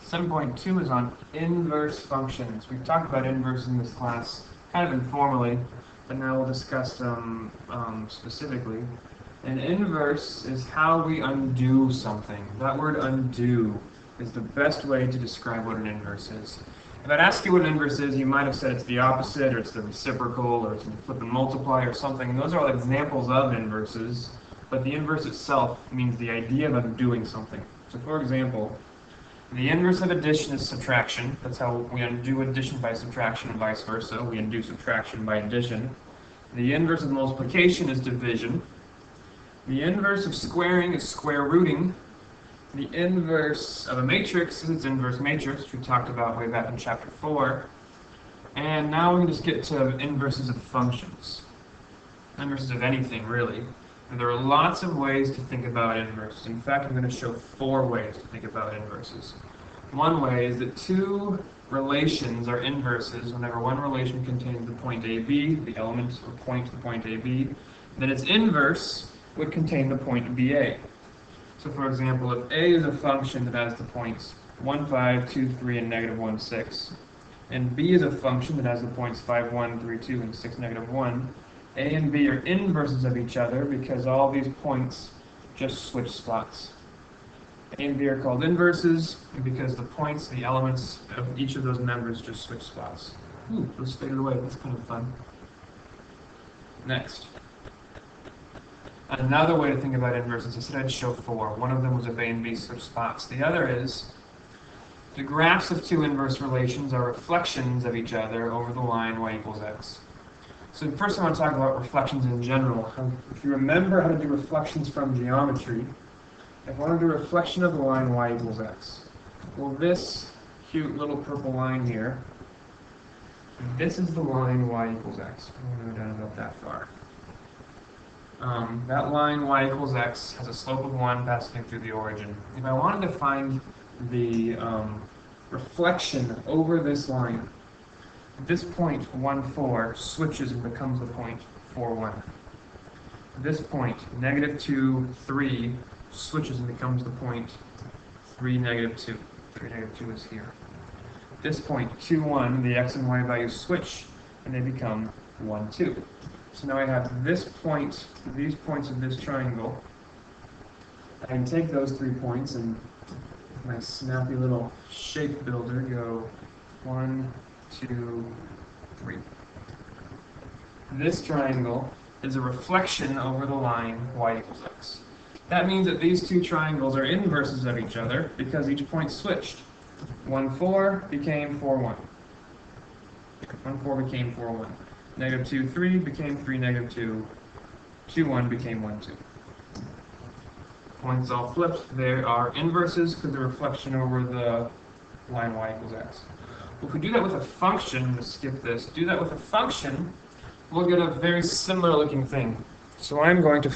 7.2 is on inverse functions. We've talked about inverse in this class kind of informally, but now we'll discuss them specifically. An inverse is how we undo something. That word undo is the best way to describe what an inverse is. If I'd ask you what an inverse is, you might have said it's the opposite, or it's the reciprocal, or it's the flip and multiply, or something. And those are all examples of inverses, but the inverse itself means the idea of undoing something. So for example, the inverse of addition is subtraction. That's how we undo addition by subtraction and vice versa. We undo subtraction by addition. The inverse of multiplication is division. The inverse of squaring is square rooting. The inverse of a matrix is its inverse matrix, which we talked about way back in chapter 4. And now we can just get to inverses of functions. Inverses of anything, really. And there are lots of ways to think about inverses. In fact, I'm going to show 4 ways to think about inverses. One way is that 2 relations are inverses whenever one relation contains the point AB, the element or point the point AB, then its inverse would contain the point BA. So for example, if A is a function that has the points 1, 5, 2, 3, and negative 1, 6, and B is a function that has the points 5, 1, 3, 2, and 6, negative 1, A and B are inverses of each other because all these points just switch spots. A and B are called inverses because the points, the elements of each of those members just switch spots. Ooh, those faded away. That's kind of fun. Next. Another way to think about inverses, I said I'd show 4. One of them was if A and B switch spots. The other is the graphs of 2 inverse relations are reflections of each other over the line y equals x. So first I want to talk about reflections in general. If you remember how to do reflections from geometry, if I want to do a reflection of the line y equals x, well, this cute little purple line here, this is the line y equals x. I'm going to go down about that far. That line y equals x has a slope of 1 passing through the origin. If I wanted to find the reflection over this line, this point 1, 4 switches and becomes the point 4, 1. This point negative 2, 3 switches and becomes the point 3, negative 2. 3, negative 2 is here. This point 2, 1, the x and y values switch and they become 1, 2. So now I have this point, these points of this triangle. I can take those 3 points and with my snappy little shape builder go 1, 2, 3. This triangle is a reflection over the line y equals x. That means that these 2 triangles are inverses of each other because each point switched. 1, 4 became 4, 1. 1, 4 became 4, 1. Negative 2, 3 became 3, negative 2. 2, 1 became 1, 2. Points all flipped. They are inverses because they're a reflection over the line y equals x. Well, if we do that with a function, let's skip this, do that with a function, we'll get a very similar looking thing. So I'm going to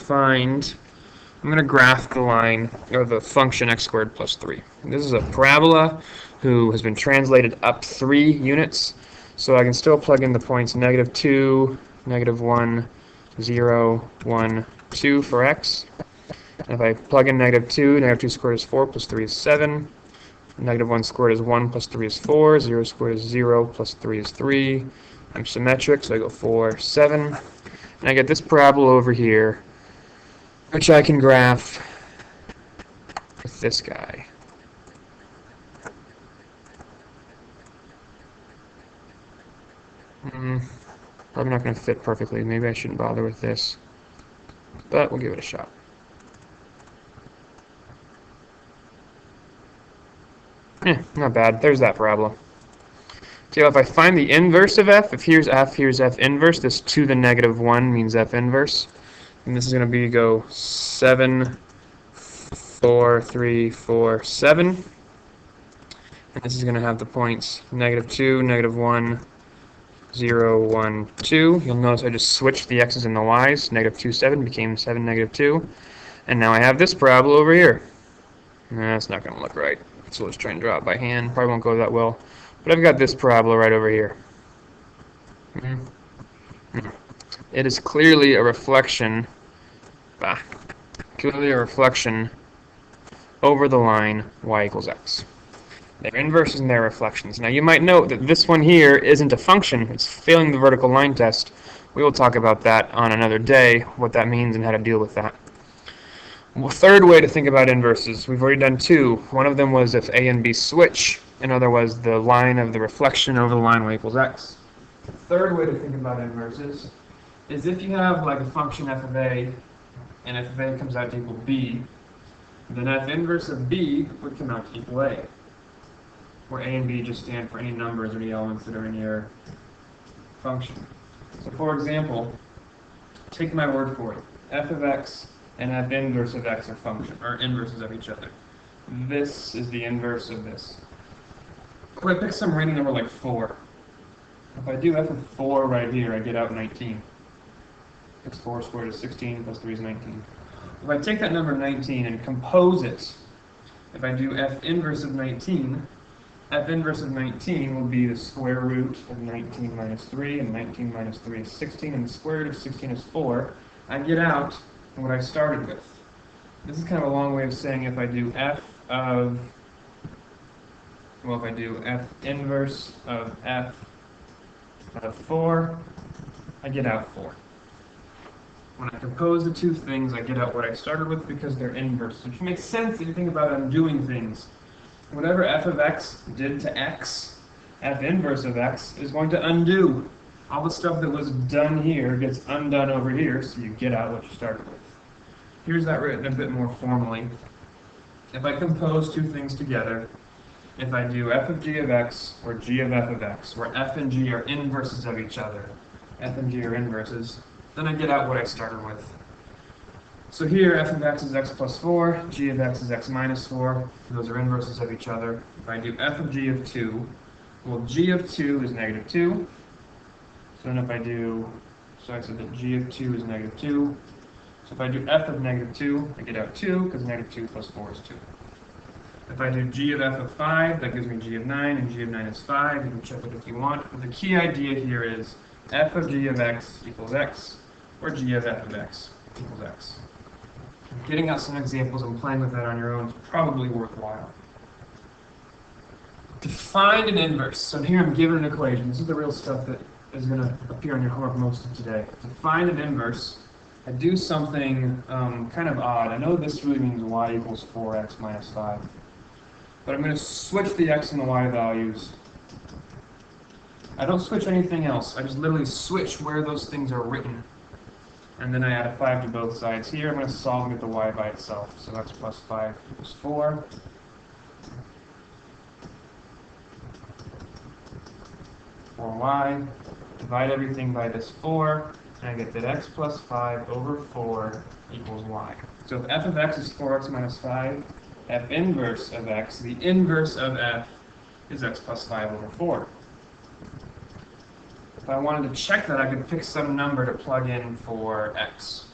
graph the line, or the function x squared plus 3. This is a parabola who has been translated up 3 units. So I can still plug in the points negative 2, negative 1, 0, 1, 2 for x. And if I plug in negative 2, negative 2 squared is 4, plus 3 is 7. Negative 1 squared is 1, plus 3 is 4. 0 squared is 0, plus 3 is 3. I'm symmetric, so I go 4, 7. And I get this parabola over here, which I can graph with this guy. Probably not going to fit perfectly. Maybe I shouldn't bother with this. But we'll give it a shot. Not bad. There's that parabola. So if I find the inverse of f, here's f inverse, this to the negative 1 means f inverse. And this is going to be go 7, 4, 3, 4, 7. And this is going to have the points negative 2, negative 1, 0, 1, 2. You'll notice I just switched the x's and the y's. Negative 2, 7 became 7, negative 2. And now I have this parabola over here. That's not going to look right. So let's try and draw it by hand. Probably won't go that well. But I've got this parabola right over here. It is clearly a reflection. Clearly a reflection over the line y equals x. Their inverses and their reflections. Now you might note that this one here isn't a function, it's failing the vertical line test. We will talk about that on another day, what that means and how to deal with that. Well, third way to think about inverses, we've already done two. One of them was if A and B switch, another was the line of the reflection over the line y equals x. The third way to think about inverses is if you have like a function f of a, and f of a comes out to equal b, then f inverse of b would come out to equal a, where a and b just stand for any numbers or any elements that are in your function. So for example, take my word for it, f of x and f inverse of x are inverses of each other. This is the inverse of this. If I pick some random number like 4, if I do f of 4 right here, I get out 19. 4 squared is 16, plus 3 is 19. If I take that number 19 and compose it, if I do f inverse of 19, f inverse of 19 will be the square root of 19 minus 3, and 19 minus 3 is 16, and the square root of 16 is 4. I get out what I started with. This is kind of a long way of saying if I do f inverse of f of 4, I get out 4. When I compose the two things, I get out what I started with because they're inverse, which makes sense if you think about undoing things. Whatever f of x did to x, f inverse of x is going to undo. All the stuff that was done here gets undone over here, so you get out what you started with. Here's that written a bit more formally. If I compose two things together, if I do f of g of x or g of f of x, where f and g are inverses of each other, f and g are inverses, then I get out what I started with. So here, f of x is x plus 4, g of x is x minus 4. Those are inverses of each other. If I do f of g of 2, well, g of 2 is negative 2. So then if I do, so I said that g of 2 is negative 2. So if I do f of negative 2, I get out 2, because negative 2 plus 4 is 2. If I do g of f of 5, that gives me g of 9, and g of 9 is 5. You can check it if you want. But the key idea here is f of g of x equals x, or g of f of x equals x. Getting out some examples and playing with that on your own is probably worthwhile. To find an inverse, so here I'm given an equation. This is the real stuff that is going to appear on your homework most of today. To find an inverse, I do something kind of odd. I know this really means y equals 4x minus 5. But I'm going to switch the x and the y values. I don't switch anything else. I just literally switch where those things are written. And then I add a 5 to both sides. Here I'm going to solve and get the y by itself. So x plus 5 equals 4. For y, divide everything by this 4, and I get that x plus 5 over 4 equals y. So if f of x is 4x minus 5, f inverse of x, the inverse of f, is x plus 5 over 4. If I wanted to check that, I could pick some number to plug in for x.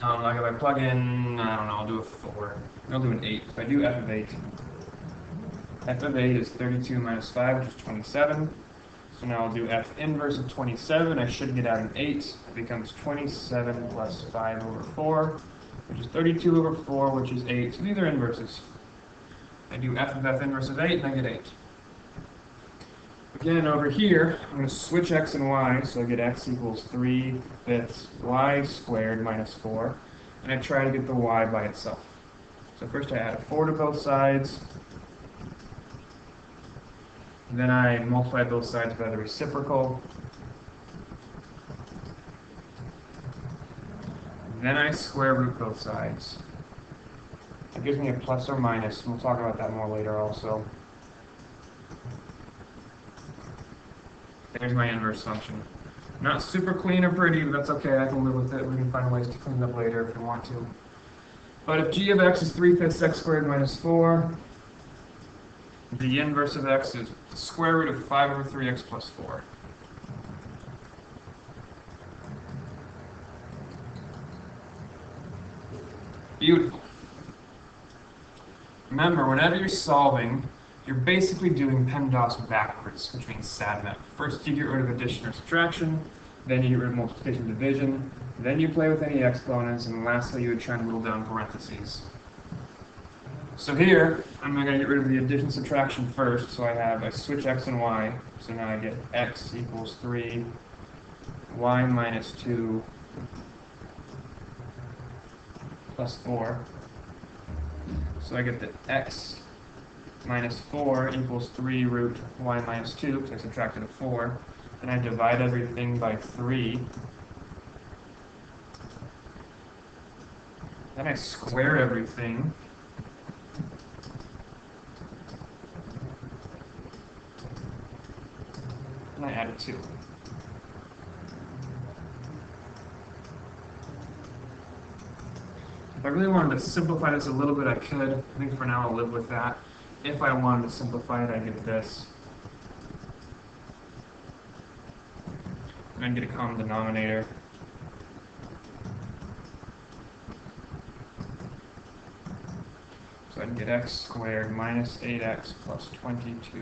Like if I plug in, I don't know, I'll do a 4. I'll do an 8. If I do f of 8, f of 8 is 32 minus 5, which is 27. So now I'll do f inverse of 27. I should get out an 8. It becomes 27 plus 5 over 4, which is 32 over 4, which is 8. So these are inverses. I do f of f inverse of 8, and I get 8. Again, over here, I'm going to switch x and y, so I get x equals 3/5 y squared minus 4, and I try to get the y by itself. So first I add a 4 to both sides, and then I multiply both sides by the reciprocal, then I square root both sides. It gives me a plus or minus, and we'll talk about that more later also. There's my inverse function. Not super clean or pretty, but that's okay. I can live with it. We can find ways to clean it up later if we want to. But if g of x is 3/5 x squared minus 4, the inverse of x is the square root of 5 over 3x plus 4. Beautiful. Remember, whenever you're solving, you're basically doing PEMDAS backwards, which means SADMAP. First you get rid of addition or subtraction, then you get rid of multiplication and division, then you play with any exponents, and lastly you would try and whittle down parentheses. So here, I'm going to get rid of the addition subtraction first. So I switch x and y. So now I get x equals 3, y minus 2, plus 4. So I get that x minus 4 equals 3 root y minus 2, because I subtracted a 4. And I divide everything by 3. Then I square everything. And I add a 2. If I really wanted to simplify this a little bit, I could. I think for now I'll live with that. If I wanted to simplify it, I get this. And I get a common denominator. So I'd get x squared minus 8x plus 22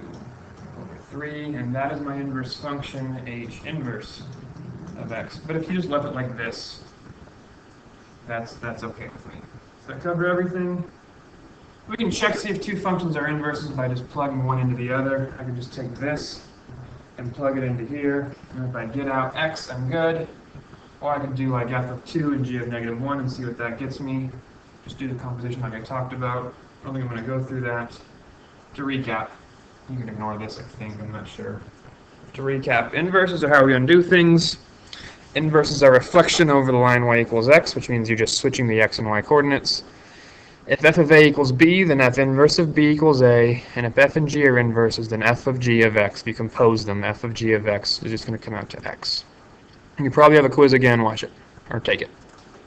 over 3. And that is my inverse function, h inverse of x. But if you just left it like this, that's okay with me. So I cover everything. We can check, see if two functions are inverses by just plugging one into the other. I can just take this and plug it into here. And if I get out x, I'm good. Or I can do like f of 2 and g of negative 1 and see what that gets me. Just do the composition like I talked about. I don't think I'm going to go through that. To recap, you can ignore this, I think, I'm not sure. To recap, inverses are how we're going to do things. Inverses are reflection over the line y equals x, which means you're just switching the x and y coordinates. If f of a equals b, then f inverse of b equals a, and if f and g are inverses, then f of g of x, if you compose them, f of g of x is just going to come out to x. And you probably have a quiz again, watch it, or take it.